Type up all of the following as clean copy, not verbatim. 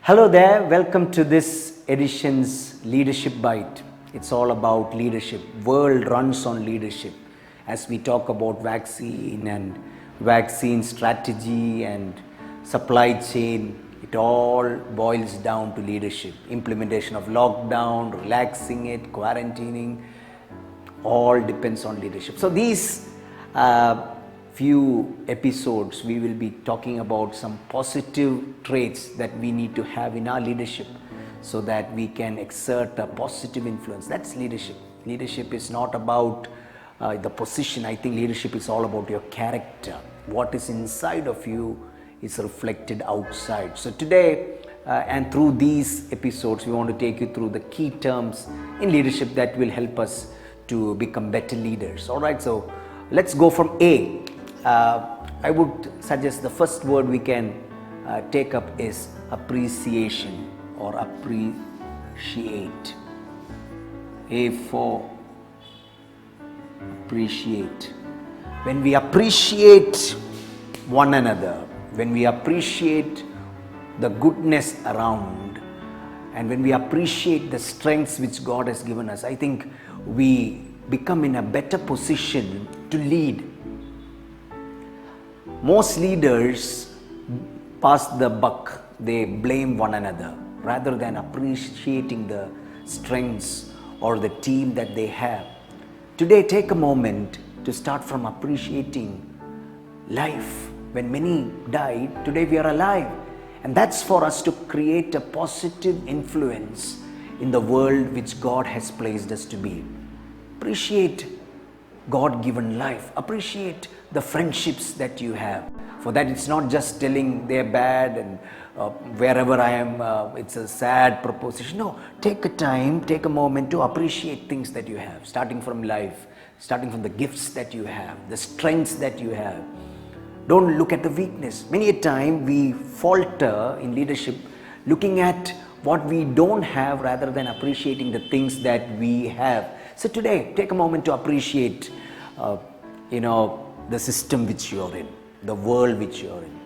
Hello there, welcome to this edition's Leadership Bite. It's all about leadership. World runs on leadership. As we talk about vaccine and vaccine strategy and supply chain, it all boils down to leadership. Implementation of lockdown, relaxing it, quarantining, all depends on leadership. So these few episodes we will be talking about some positive traits that we need to have in our leadership so that we can exert a positive influence. That's leadership. Leadership is not about the position. I think leadership is all about your character. What is inside of you is reflected outside. So today and through these episodes we want to take you through the key terms in leadership that will help us to become better leaders. All right, so let's go from A. I would suggest the first word we can take up is appreciation or appreciate. A for appreciate. When we appreciate one another, when we appreciate the goodness around, and when we appreciate the strengths which God has given us, I think we become in a better position to lead. Most leaders pass the buck, they blame one another rather than appreciating the strengths or the team that they have. Today, take a moment to start from appreciating life. When many died, today we are alive. And that's for us to create a positive influence in the world which God has placed us to be. Appreciate God-given life. Appreciate the friendships that you have. For that, it's not just telling they're bad and wherever I am, it's a sad proposition. No, take a time, take a moment to appreciate things that you have, starting from life, starting from the gifts that you have, the strengths that you have. Don't look at the weakness. Many a time we falter in leadership looking at what we don't have rather than appreciating the things that we have. So today, take a moment to appreciate, the system which you're in, the world which you're in.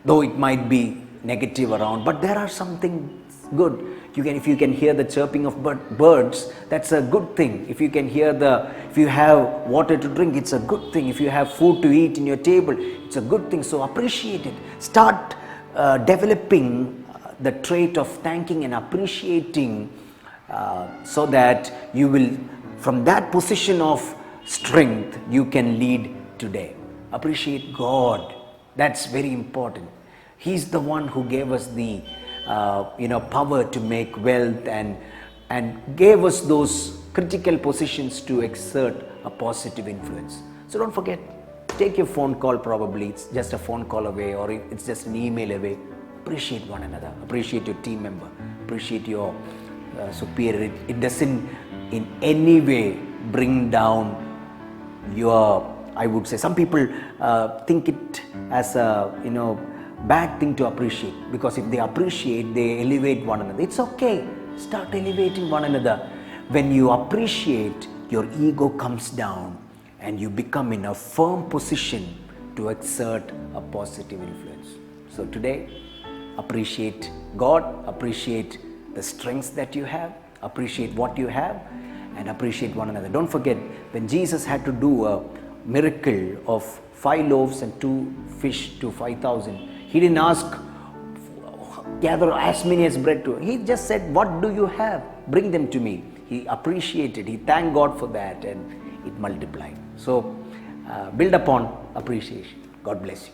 Though it might be negative around, but there are something good. If you can hear the chirping of birds, that's a good thing. If you have water to drink, it's a good thing. If you have food to eat in your table, it's a good thing. So appreciate it. Start developing the trait of thanking and appreciating so that you will, from that position of strength, you can lead today. Appreciate God. That's very important. He's the one who gave us the power to make wealth and gave us those critical positions to exert a positive influence. So don't forget, take your phone call, probably it's just a phone call away or it's just an email away. Appreciate one another, appreciate your team member, appreciate your superior. It doesn't in any way bring down your, I would say, some people think it as a bad thing to appreciate, because if they appreciate, they elevate one another. It's okay. Start elevating one another. When you appreciate, your ego comes down and you become in a firm position to exert a positive influence. So today, appreciate God, appreciate the strengths that you have, appreciate what you have, and appreciate one another. Don't forget, when Jesus had to do a miracle of 5 loaves and 2 fish to 5,000, he didn't ask, gather as many as bread to. He just said, what do you have? Bring them to me. He appreciated, he thanked God for that, and it multiplied. So build upon appreciation. God bless you.